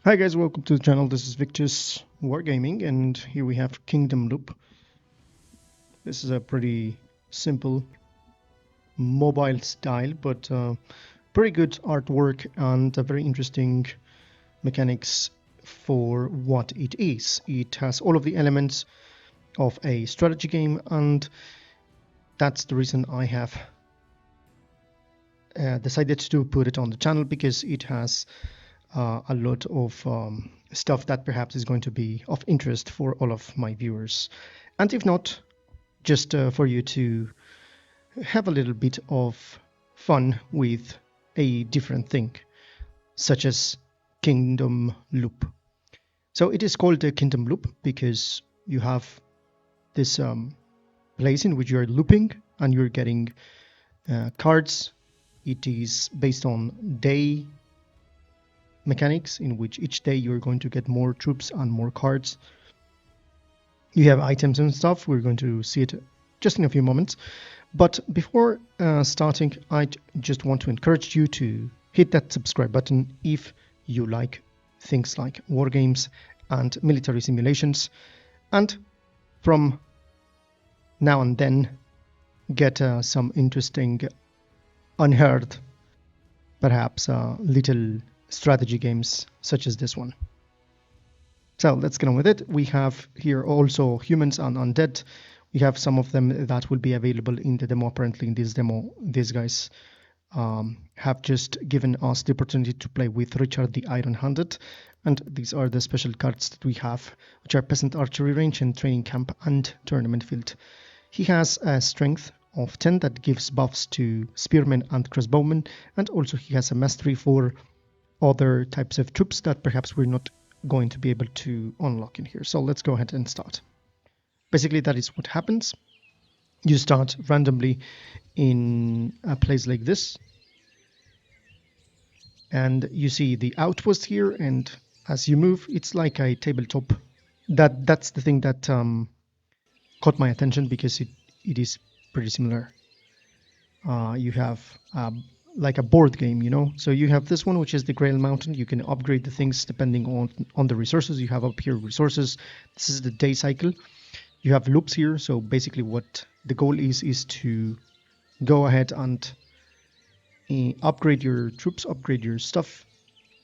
Hi guys, welcome to the channel. This is Victus Wargaming, and here we have Kingdom Loop. This is a pretty simple mobile style, but pretty good artwork and a very interesting mechanics for what it is. It has all of the elements of a strategy game, and that's the reason I have decided to put it on the channel, because it has a lot of stuff that perhaps is going to be of interest for all of my viewers. And if not, just for you to have a little bit of fun with a different thing, such as Kingdom Loop. So it is called a Kingdom Loop because you have this place in which you are looping and you're getting cards. It is based on day mechanics, in which each day you're going to get more troops and more cards. You have items and stuff. We're going to see it just in a few moments. But before starting, I just want to encourage you to hit that subscribe button if you like things like war games and military simulations, and from now and then get some interesting, unheard, perhaps little strategy games such as this one. So let's get on with it. We have here also humans and undead. We have some of them that will be available in the demo. Apparently in this demo, these guys have just given us the opportunity to play with Richard the Iron-Handed, and these are the special cards that we have, which are Peasant Archery Range and Training Camp and Tournament Field. He has a strength of 10 that gives buffs to spearmen and crossbowmen, and also he has a mastery for other types of troops that perhaps we're not going to be able to unlock in here. So let's go ahead and start. Basically, that is what happens. You start randomly in a place like this, and you see the outpost here, and as you move, it's like a tabletop. That's the thing that caught my attention, because it is pretty similar. You have like a board game, so you have this one, which is the Grail Mountain. You can upgrade the things depending on the resources you have up here. Resources, this is the day cycle. You have loops here, so basically what the goal is to go ahead and upgrade your troops, upgrade your stuff.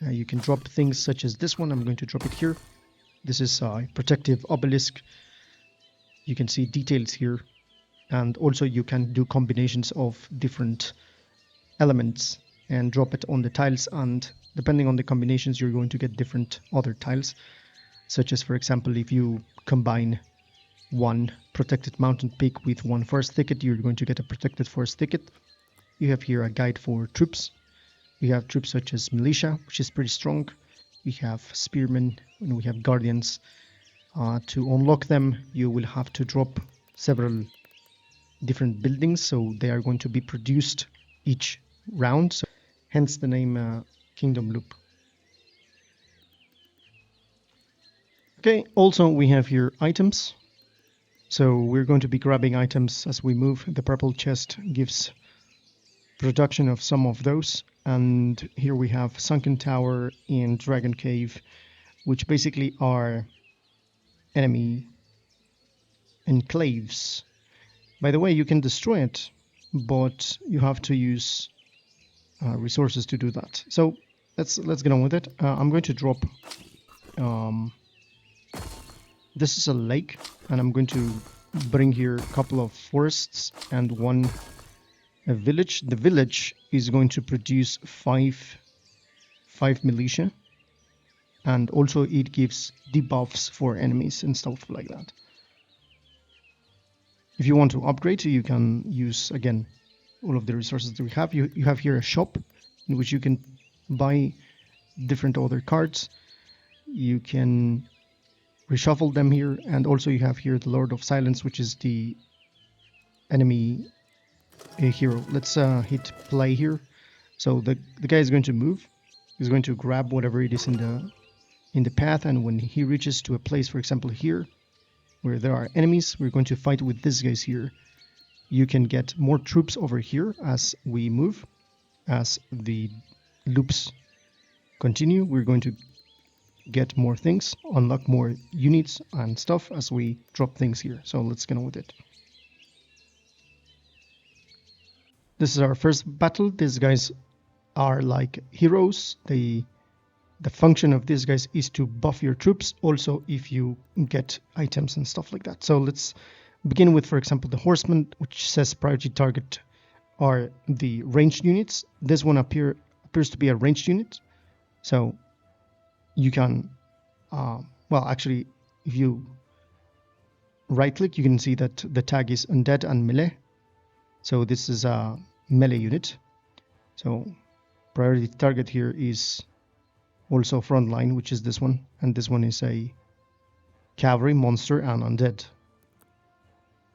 You can drop things such as this one. I'm going to drop it here. This is a protective obelisk. You can see details here, and also you can do combinations of different elements and drop it on the tiles, and depending on the combinations you're going to get different other tiles, such as, for example, if you combine one protected mountain peak with one forest thicket, you're going to get a protected forest thicket. You have here a guide for troops. We have troops such as militia, which is pretty strong. We have spearmen, and we have guardians. To unlock them, you will have to drop several different buildings, so they are going to be produced each round, so hence the name Kingdom Loop. Okay, also we have here items. So we're going to be grabbing items as we move. The purple chest gives production of some of those, and here we have Sunken Tower and Dragon Cave, which basically are enemy enclaves. By the way, you can destroy it, but you have to use resources to do that. So let's get on with it. I'm going to drop this is a lake, and I'm going to bring here a couple of forests and a village. The village is going to produce five militia, and also it gives debuffs for enemies and stuff like that. If you want to upgrade, you can use again all of the resources that we have. You have here a shop in which you can buy different other cards. You can reshuffle them here, and also you have here the Lord of Silence, which is the enemy hero. Let's hit play here. So the guy is going to move. He's going to grab whatever it is in the path, and when he reaches to a place, for example here, where there are enemies, we're going to fight with these guys here. You can get more troops over here as we move. As the loops continue, we're going to get more things, unlock more units and stuff as we drop things here. So let's get on with it. This is our first battle. These guys are like heroes. The function of these guys is to buff your troops, also if you get items and stuff like that. So let's begin with, for example, the horsemen, which says priority target are the ranged units. This one appears to be a ranged unit. So you can, well, actually, if you right click, you can see that the tag is undead and melee. So this is a melee unit. So priority target here is also frontline, which is this one, and this one is a cavalry, monster, and undead.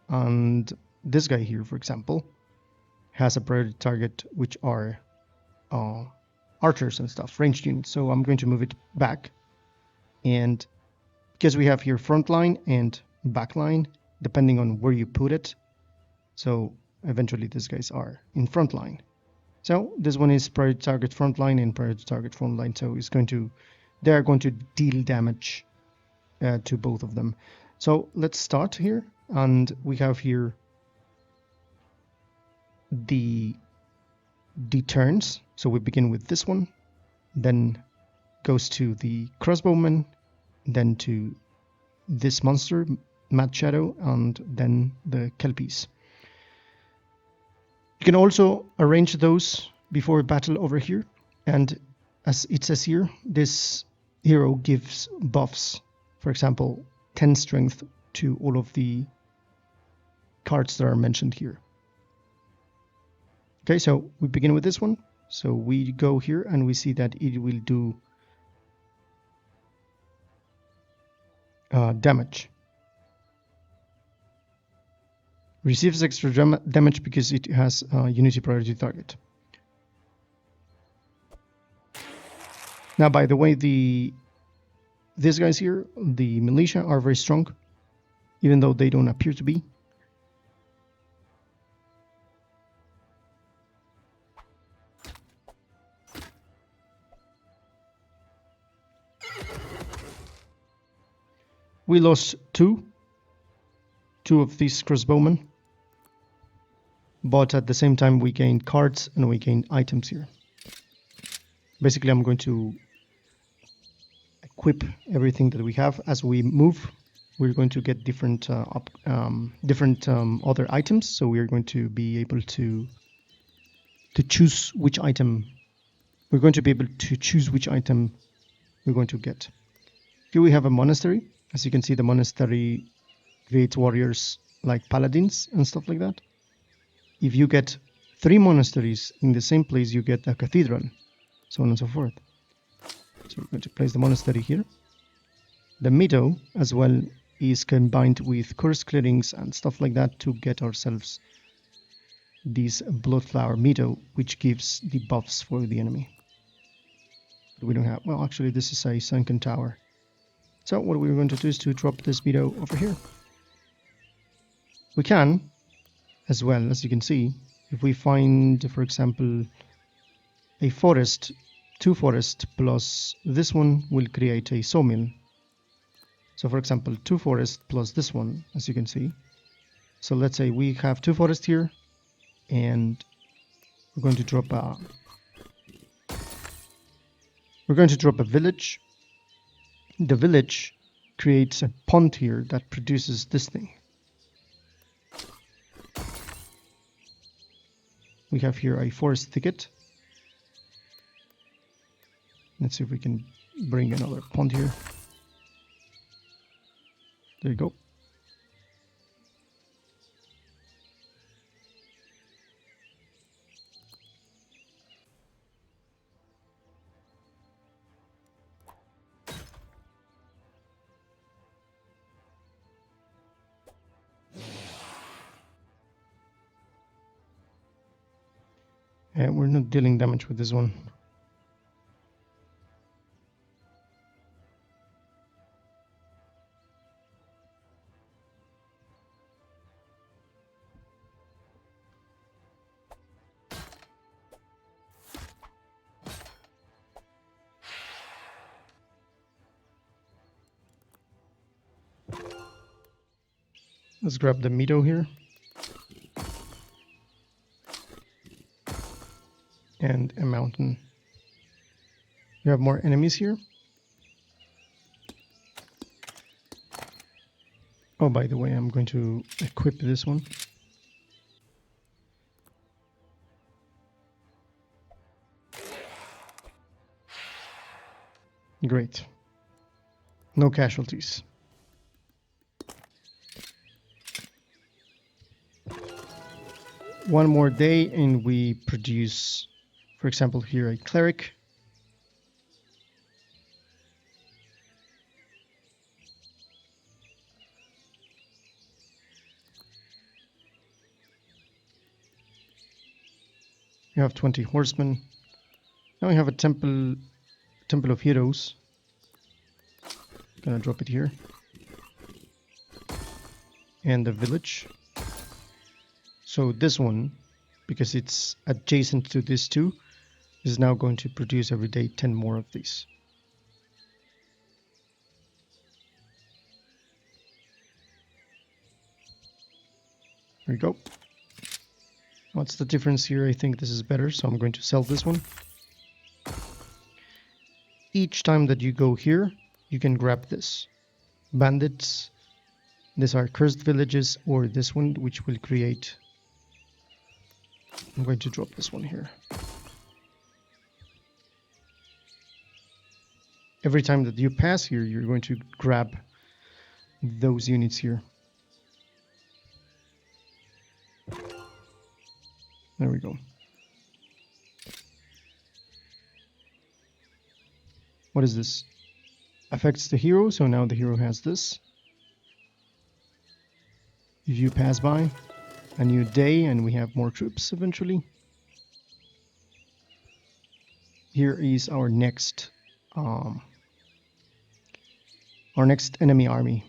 And this guy here, for example, has a priority target, which are archers and stuff, ranged units. So I'm going to move it back, and because we have here frontline and backline, depending on where you put it, so eventually these guys are in frontline. So this one is priority target frontline and priority target frontline. So it's going to, they are going to deal damage to both of them. So let's start here, and we have here the turns. So we begin with this one, then goes to the crossbowman, then to this monster, Mad Shadow, and then the Kelpies. You can also arrange those before battle over here, and as it says here, this hero gives buffs, for example 10 strength to all of the cards that are mentioned here. Okay, so we begin with this one. So we go here and we see that it will do damage. Receives extra damage because it has a unity priority target. Now, by the way, these guys here, the militia, are very strong, even though they don't appear to be. We lost two of these crossbowmen, but at the same time we gained cards and we gained items here. Basically, I'm going to equip everything that we have. As we move, we're going to get different other items, so we're going to be able to choose which item. We're going to be able to choose which item we're going to get. Here we have a monastery. As you can see, the monastery creates warriors like paladins and stuff like that. If you get 3 monasteries in the same place, you get a cathedral, so on and so forth. So we're going to place the monastery here. The meadow as well is combined with curse clearings and stuff like that to get ourselves this bloodflower meadow, which gives the buffs for the enemy. We don't have, well, actually this is a sunken tower. So what we're going to do is to drop this meadow over here. We can, as well, as you can see, if we find, for example, a forest, 2 forests plus this one will create a sawmill. So for example, 2 forests plus this one, as you can see. So let's say we have 2 forests here, and we're going to drop a village. The village creates a pond here that produces this thing. We have here a forest thicket. Let's see if we can bring another pond here. There you go. We're not dealing damage with this one. Let's grab the Mido here. And a mountain. You have more enemies here. Oh, by the way, I'm going to equip this one. Great. No casualties. One more day and we produce, for example, here a cleric. You have 20 horsemen. Now we have a temple of heroes. Gonna drop it here. And the village. So this one, because it's adjacent to this two, is now going to produce every day 10 more of these. There we go. What's the difference here? I think this is better, so I'm going to sell this one. Each time that you go here, you can grab this. Bandits. These are cursed villages, or this one, which will create... I'm going to drop this one here. Every time that you pass here, you're going to grab those units here. There we go. What is this? Affects the hero, so now the hero has this. If you pass by, a new day, and we have more troops eventually. Here is our next enemy army.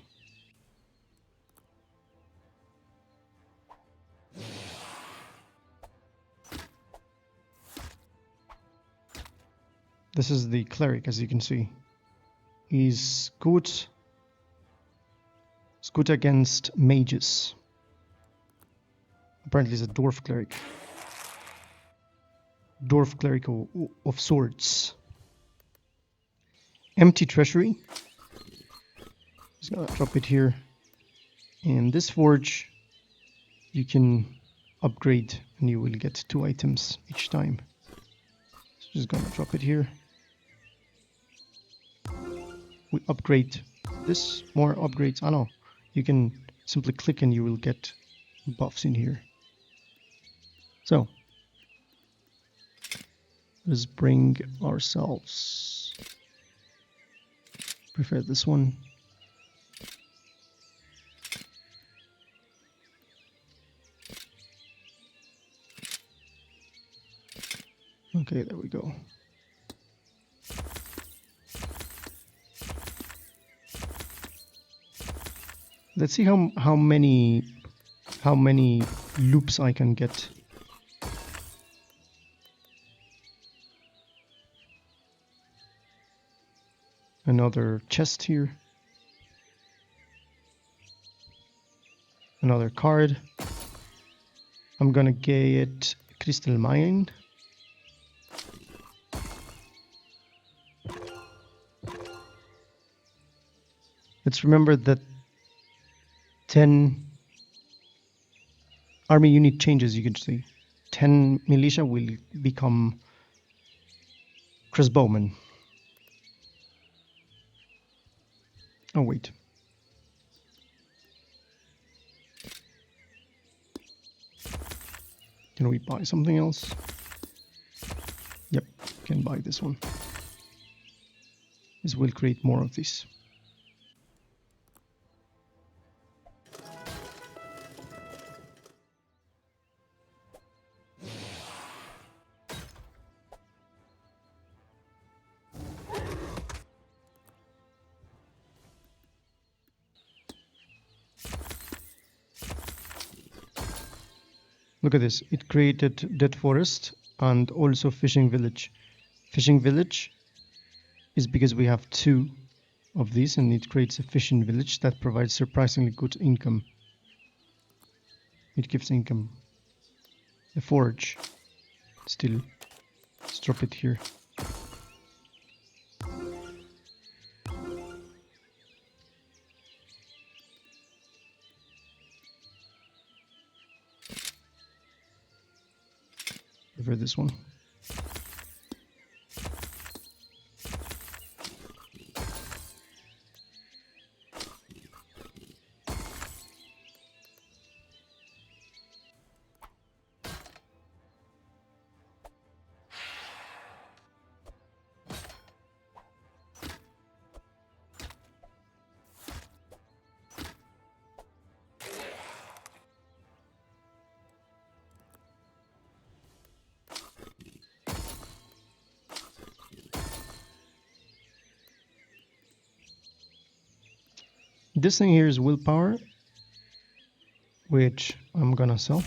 This is the cleric, as you can see. He's good. He's good against mages. Apparently he's a dwarf cleric. Dwarf cleric of swords. Empty treasury. Just gonna drop it here. And this forge you can upgrade and you will get 2 items each time. So just gonna drop it here. We upgrade this, more upgrades. I know you can simply click and you will get buffs in here. So let's bring ourselves, prefer this one. Okay, there we go. Let's see how many loops I can get. Another chest here. Another card. I'm gonna get Crystal Mine. Let's remember that 10 army unit changes, you can see. 10 militia will become crossbowmen. Oh, wait. Can we buy something else? Yep, can buy this one. This will create more of these. Look at this, it created Dead Forest and also Fishing Village. Fishing Village is because we have 2 of these and it creates a fishing village that provides surprisingly good income. It gives income. The forge. Still. Let's drop it here. Prefer this one. This thing here is willpower, which I'm gonna sell.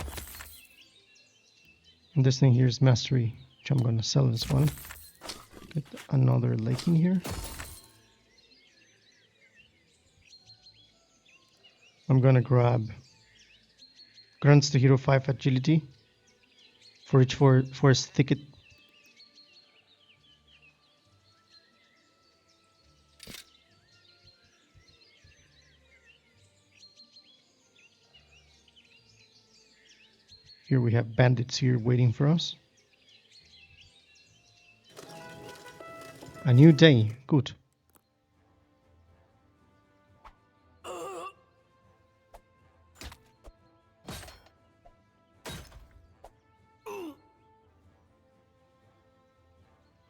And this thing here is mastery, which I'm gonna sell as well. Get another lake in here. I'm gonna grab grants the hero 5 agility for each forest thicket. Here we have bandits here waiting for us. A new day. Good.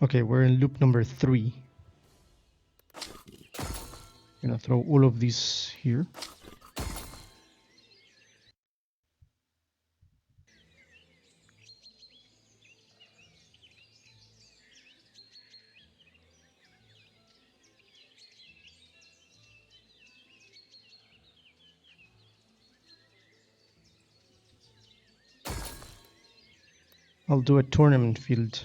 Okay, we're in loop number 3. I'm gonna throw all of these here. I'll do a tournament field.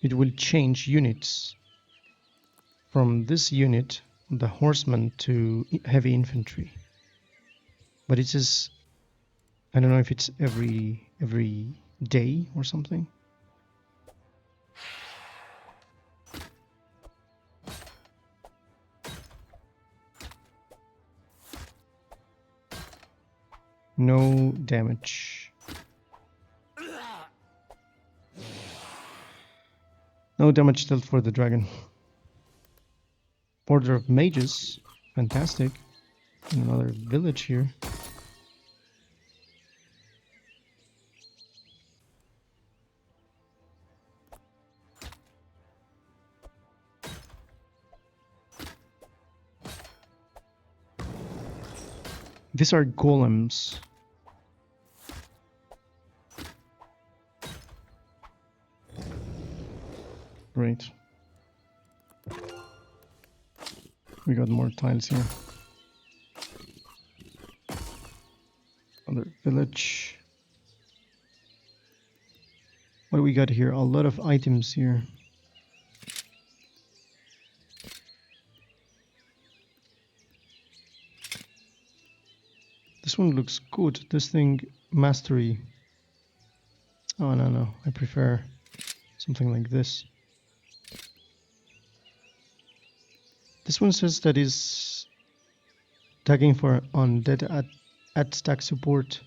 It will change units from this unit, the horseman, to heavy infantry. But it is, I don't know if it's every day or something. No damage. No damage dealt for the dragon. Order of Mages. Fantastic. Another village here. These are golems. Great. We got more tiles here. Other village. What do we got here? A lot of items here. This one looks good. This thing, mastery. Oh, no. I prefer something like this. This one says that is tagging for undead at stack support.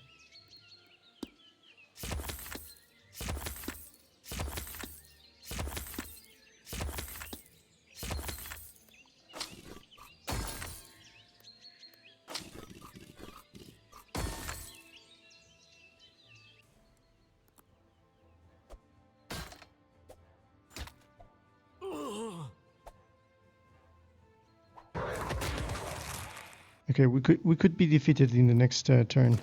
Okay, we could be defeated in the next turn.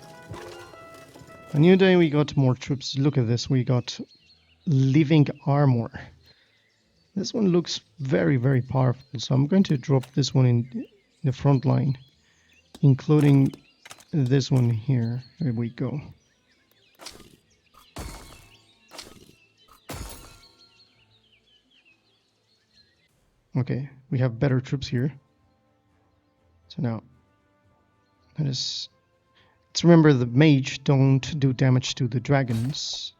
A new day, we got more troops. Look at this, we got living armor. This one looks very, very powerful, so I'm going to drop this one in the front line, including this one here. Here we go. Okay, we have better troops here. So now, let's remember the mage don't do damage to the dragons.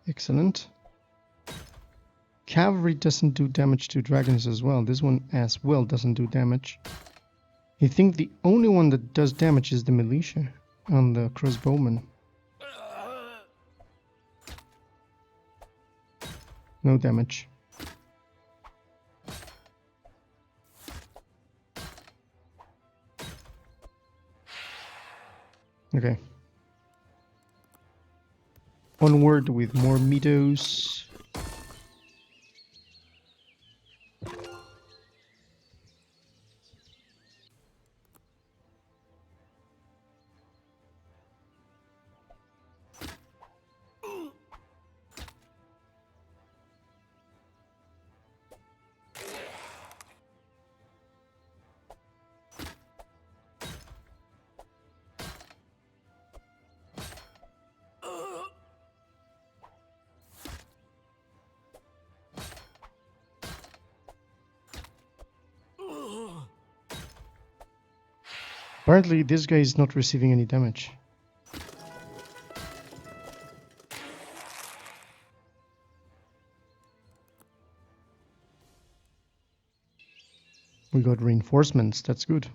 Excellent. Cavalry doesn't do damage to dragons as well. This one as well doesn't do damage. I think the only one that does damage is the militia on the crossbowmen. No damage. Okay. Onward with more meadows. Apparently this guy is not receiving any damage. We got reinforcements, that's good.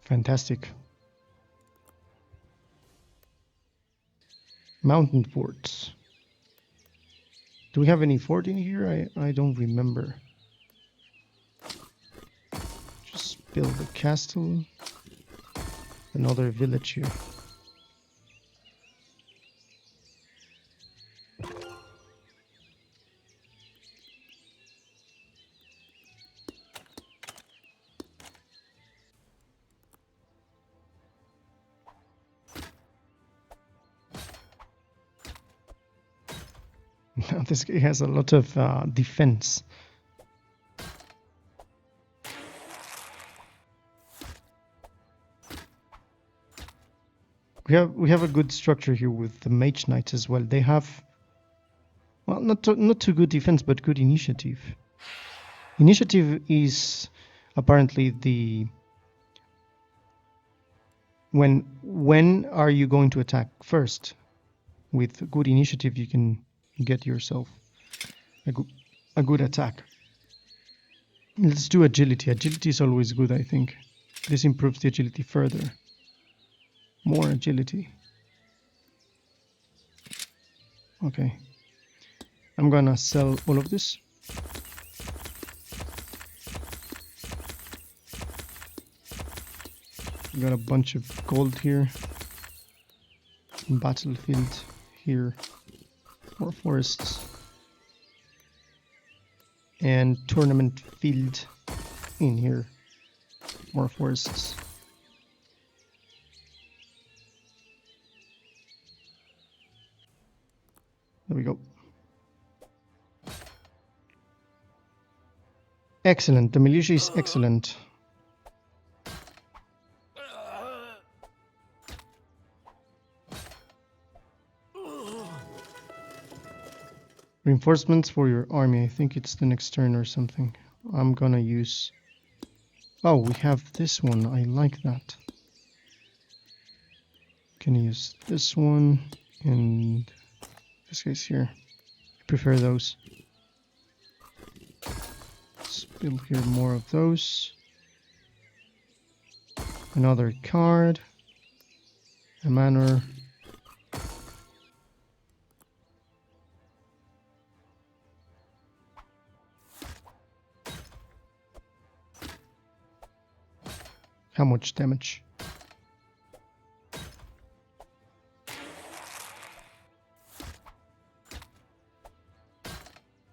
Fantastic. Mountain forts. Do we have any fort in here? I don't remember. Just build a castle. Another village here. Now this guy has a lot of defense. We have a good structure here with the mage knights as well. They have, well, not too good defense, but good initiative. Initiative is apparently the when are you going to attack first? With good initiative, you can get yourself a good attack. Let's do agility. Agility is always good, I think. This improves the agility further. More agility. Okay. I'm gonna sell all of this. Got a bunch of gold here. Battlefield here. More forests. And tournament field in here. More forests. There we go. Excellent. The militia is excellent. Reinforcements for your army. I think it's the next turn or something. I'm gonna use... Oh, we have this one. I like that. Can use this one and this guy's here. I prefer those. Let's build here more of those. Another card. A manor. How much damage?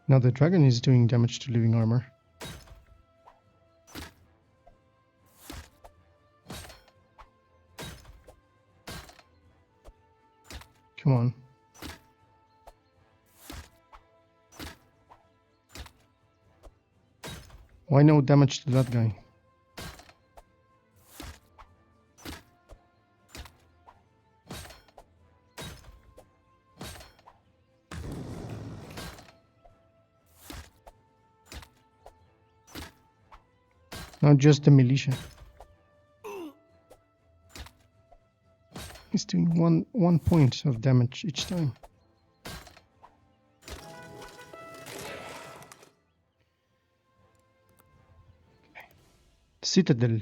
Now the dragon is doing damage to living armor. Why no damage to that guy? Not just the militia. He's doing one point of damage each time. Citadel.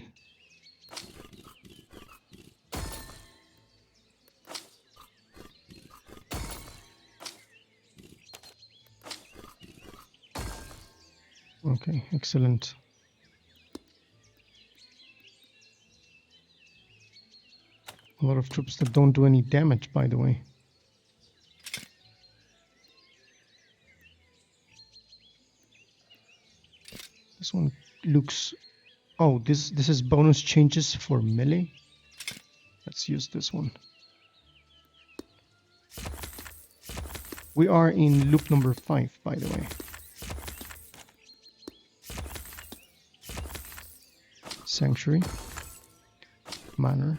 Okay, excellent. A lot of troops that don't do any damage, by the way. This one looks... Oh, this is bonus changes for melee. Let's use this one. We are in loop number 5, by the way. Sanctuary. Manor.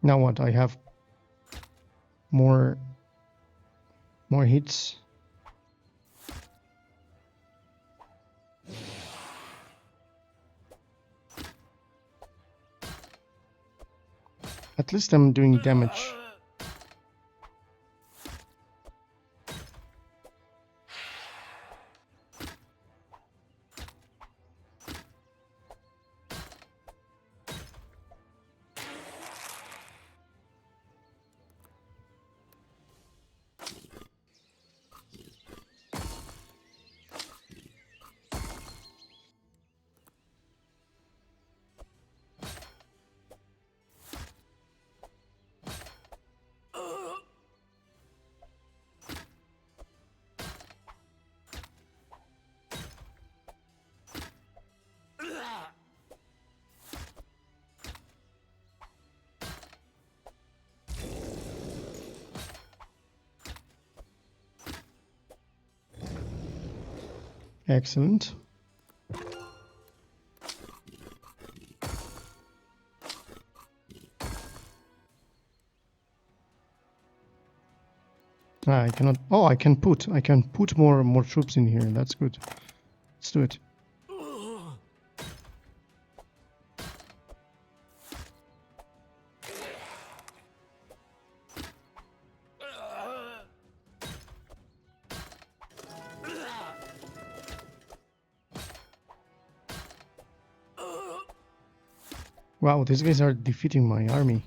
Now what? I have more hits. At least I'm doing damage. Excellent. I cannot. Oh, I can put more troops in here. That's good. Let's do it. Wow, these guys are defeating my army.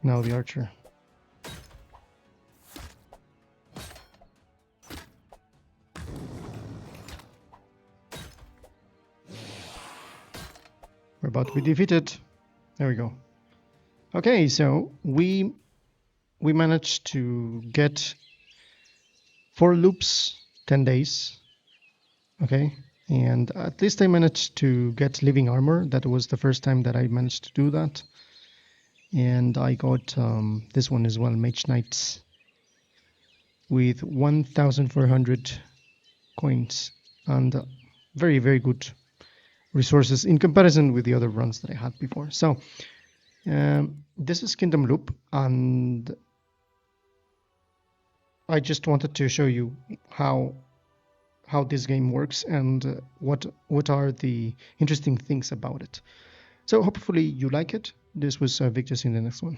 Now the archer. We're about to be defeated. There we go. Okay, so we managed to get 4 loops, 10 days. Okay, and at least I managed to get living armor. That was the first time that I managed to do that. And I got this one as well, Mage Knights, with 1,400 coins and very, very good resources in comparison with the other runs that I had before. So this is Kingdom Loop, and I just wanted to show you how this game works and what are the interesting things about it. So hopefully you like it. This was Victor. See you in the next one.